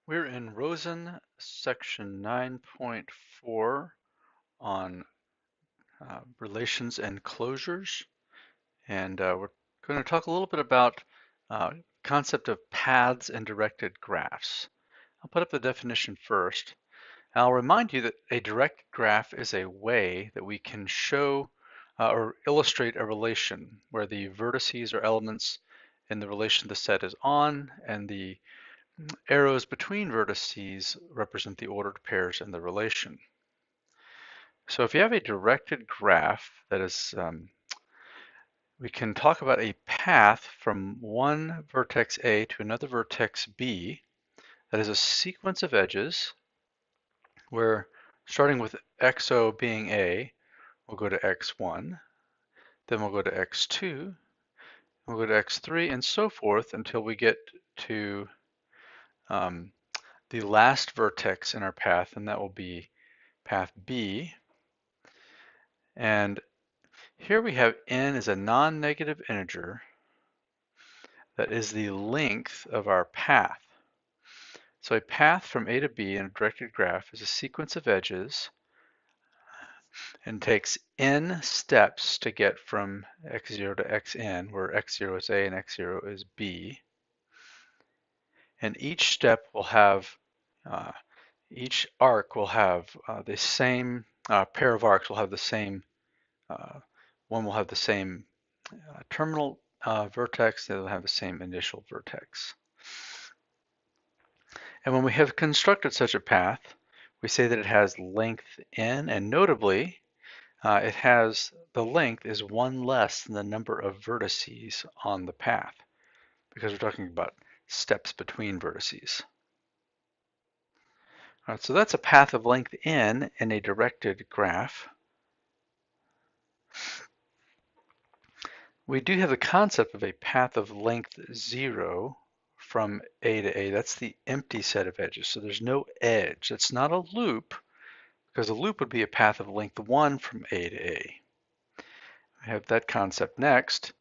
We're in Rosen section 9.4 on relations and closures, and we're going to talk a little bit about concept of paths and directed graphs. I'll put up the definition first. I'll remind you that a directed graph is a way that we can show or illustrate a relation where the vertices or elements in the relation the set is on and the arrows between vertices represent the ordered pairs in the relation. So if you have a directed graph, that is, we can talk about a path from one vertex A to another vertex B that is a sequence of edges where starting with XO being A, we'll go to X1, then we'll go to X2, we'll go to X3, and so forth until we get to um, the last vertex in our path, and that will be path B. And here we have n is a non-negative integer that is the length of our path. So a path from A to B in a directed graph is a sequence of edges and takes n steps to get from x0 to xn, where x0 is A and x0 is B. And each step will have, each arc will have the same, pair of arcs will have the same, one will have the same terminal vertex, they will have the same initial vertex. And when we have constructed such a path, we say that it has length n, and notably, it has the length is one less than the number of vertices on the path, because we're talking about steps between vertices. All right, so that's a path of length n in a directed graph. We do have the concept of a path of length 0 from A to A. That's the empty set of edges. So there's no edge. It's not a loop, because a loop would be a path of length 1 from A to A. I have that concept next.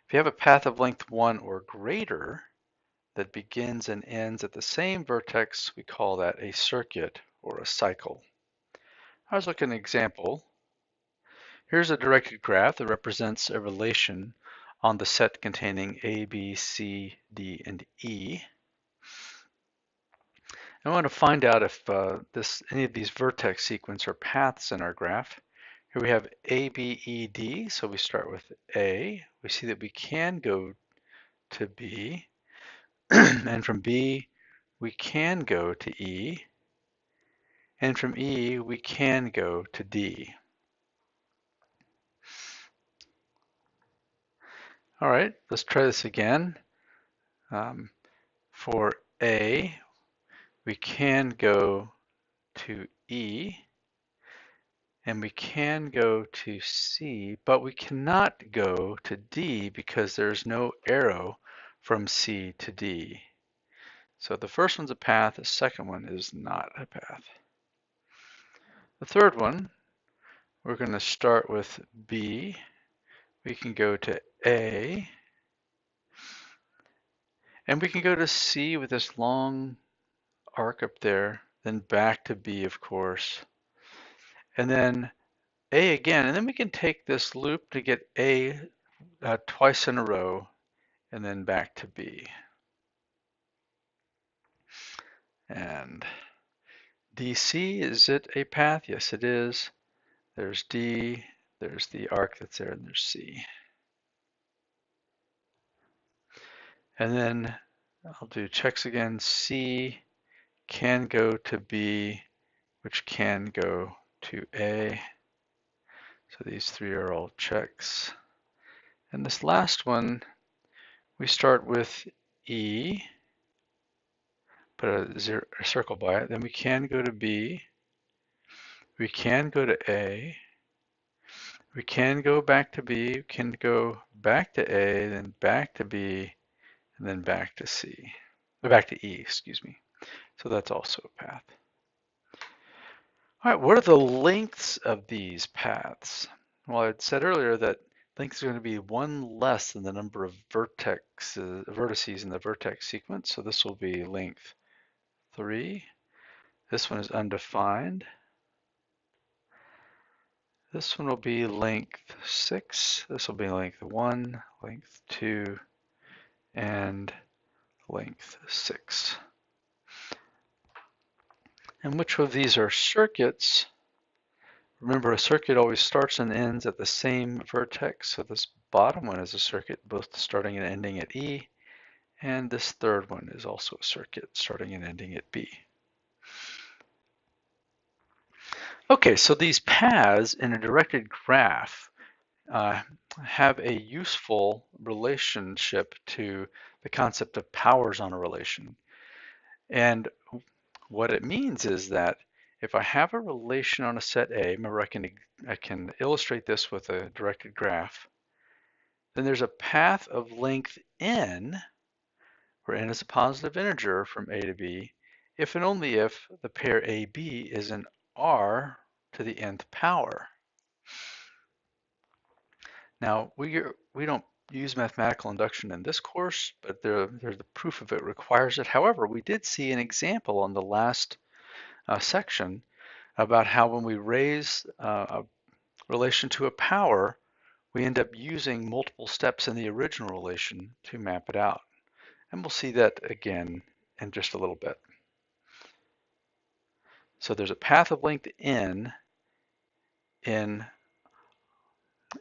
If you have a path of length 1 or greater that begins and ends at the same vertex, we call that a circuit or a cycle. Let's look at an example. Here's a directed graph that represents a relation on the set containing A, B, C, D, and E. I want to find out if any of these vertex sequence are paths in our graph. Here we have A, B, E, D, so we start with A. We see that we can go to B, and from B we can go to E, and from E we can go to D. All right, let's try this again. For A, we can go to E, and we can go to C, but we cannot go to D because there's no arrow from C to D. So the first one's a path, the second one is not a path. The third one, we're going to start with B. We can go to A, and we can go to C with this long arc up there, then back to B, of course, and then A again, and then we can take this loop to get A twice in a row, and then back to B. And DC, is it a path? Yes, it is. There's D, there's the arc that's there, and there's C. And then I'll do checks again. C can go to B, which can go to A. So these three are all checks. And this last one, we start with E, put a circle by it. Then we can go to B. We can go to A. We can go back to B. We can go back to A, then back to B, and then back to C. Back to E, excuse me. So that's also a path. All right, what are the lengths of these paths? Well, I said earlier that length is going to be one less than the number of vertices in the vertex sequence. So this will be length 3. This one is undefined. This one will be length 6. This will be length 1, length 2, and length 6. And which of these are circuits? Remember, a circuit always starts and ends at the same vertex, so this bottom one is a circuit both starting and ending at E, and this third one is also a circuit starting and ending at B. Okay, so these paths in a directed graph have a useful relationship to the concept of powers on a relation. And what it means is that if I have a relation on a set A, remember I can illustrate this with a directed graph, then there's a path of length n, where n is a positive integer from A to B, if and only if the pair AB is an R to the nth power. Now, we don't use mathematical induction in this course, but the proof of it requires it. However, we did see an example on the last section about how when we raise a relation to a power, we end up using multiple steps in the original relation to map it out. And we'll see that again in just a little bit. So there's a path of length n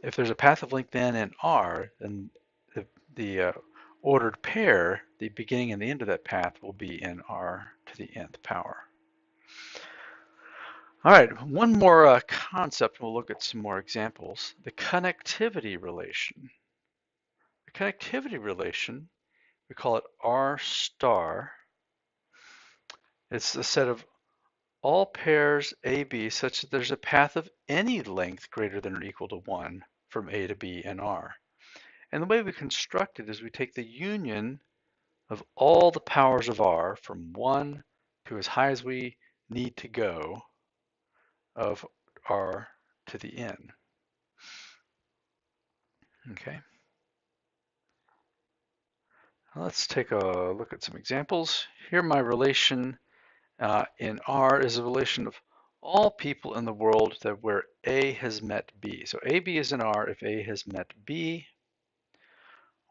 if there's a path of length n in R, then the ordered pair, the beginning and the end of that path, will be in R to the nth power. All right, one more concept, we'll look at some more examples. The connectivity relation. The connectivity relation, we call it R star. It's the set of all pairs AB such that there's a path of any length greater than or equal to 1 from A to B in R. And the way we construct it is we take the union of all the powers of R from 1 to as high as we need to go of R to the n. Okay. Now let's take a look at some examples. Here my relation in R is a relation of all people in the world that where A has met B. So AB is in R if A has met B.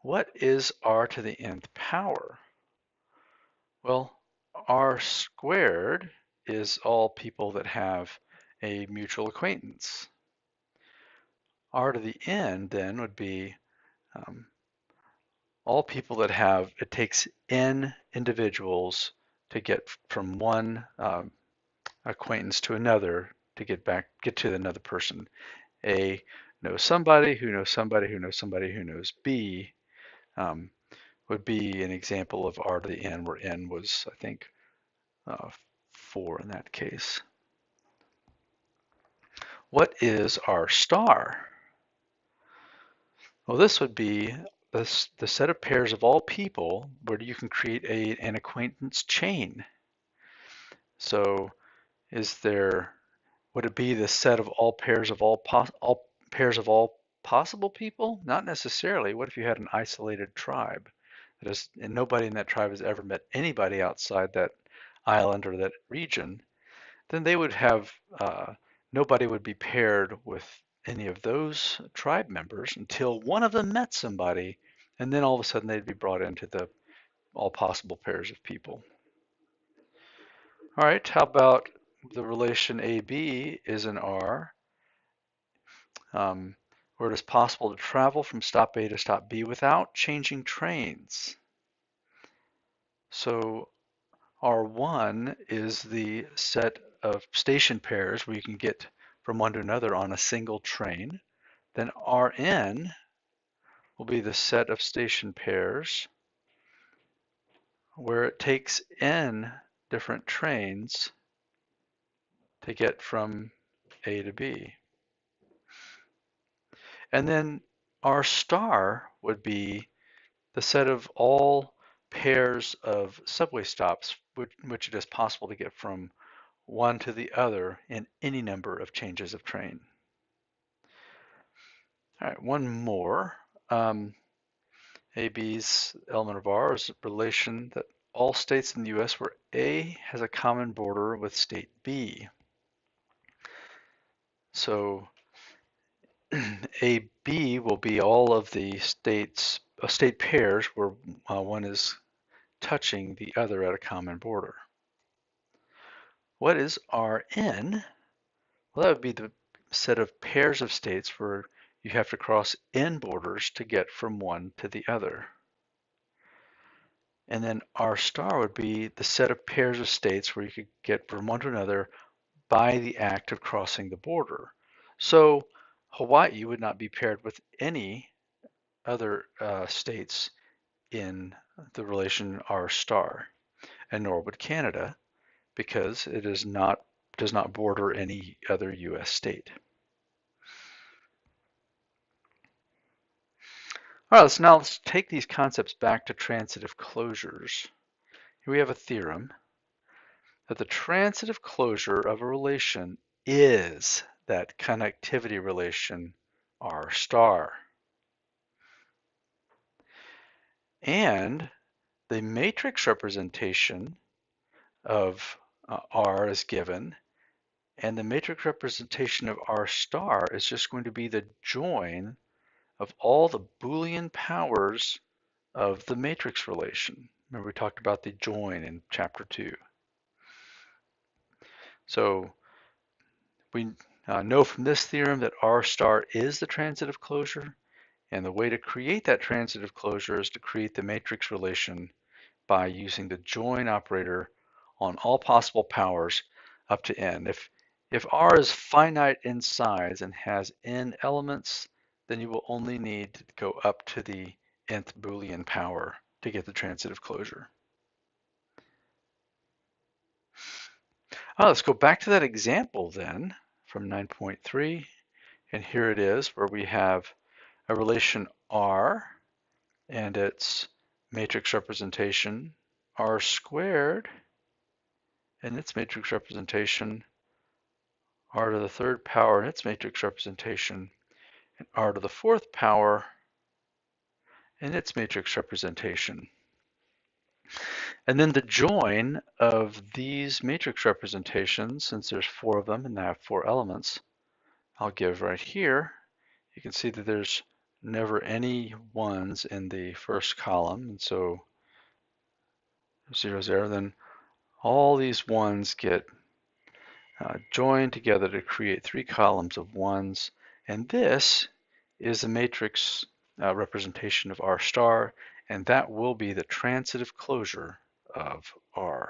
What is R to the nth power? Well, R squared is all people that have a mutual acquaintance. R to the n then would be all people that have, it takes n individuals to get from one acquaintance to another to get to another person. A knows somebody who knows somebody who knows somebody who knows B would be an example of R to the n, where n was, I think, 4 in that case. What is R star? Well, this would be the set of pairs of all people where you can create an acquaintance chain. So would it be the set of all pairs of all possible people? Not necessarily. What if you had an isolated tribe and nobody in that tribe has ever met anybody outside that island or that region? Then they would have nobody would be paired with any of those tribe members until one of them met somebody, and then all of a sudden they'd be brought into the all possible pairs of people. All right, how about the relation AB is an R, where it is possible to travel from stop A to stop B without changing trains. So R1 is the set of station pairs where you can get from one to another on a single train. Then Rn will be the set of station pairs where it takes n different trains to get from A to B. And then R star would be the set of all pairs of subway stops which it is possible to get from one to the other in any number of changes of train. All right, one more. AB's element of R is a relation that all states in the US where A has a common border with state B. So AB will be all of the state pairs where one is touching the other at a common border. What is Rn? Well, that would be the set of pairs of states where you have to cross n borders to get from one to the other. And then R star would be the set of pairs of states where you could get from one to another by the act of crossing the border. So Hawaii would not be paired with any other states in the relation R star, and nor would Canada, because it does not border any other US state. All right, let's take these concepts back to transitive closures. Here we have a theorem that the transitive closure of a relation is that connectivity relation R star. And the matrix representation of R is given, and the matrix representation of R star is just going to be the join of all the Boolean powers of the matrix relation. Remember we talked about the join in chapter 2. So we know from this theorem that R star is the transitive closure, and the way to create that transitive closure is to create the matrix relation by using the join operator on all possible powers up to n. If R is finite in size and has n elements, then you will only need to go up to the nth Boolean power to get the transitive closure. Let's go back to that example then from 9.3, and here it is where we have a relation R and its matrix representation R squared and its matrix representation R to the third power and its matrix representation, and R to the fourth power and its matrix representation. And then the join of these matrix representations, since there's 4 of them and they have 4 elements, I'll give right here. You can see that there's never any ones in the first column, and so 0, 0, then all these ones get joined together to create 3 columns of ones, and this is a matrix representation of R star, and that will be the transitive closure of R.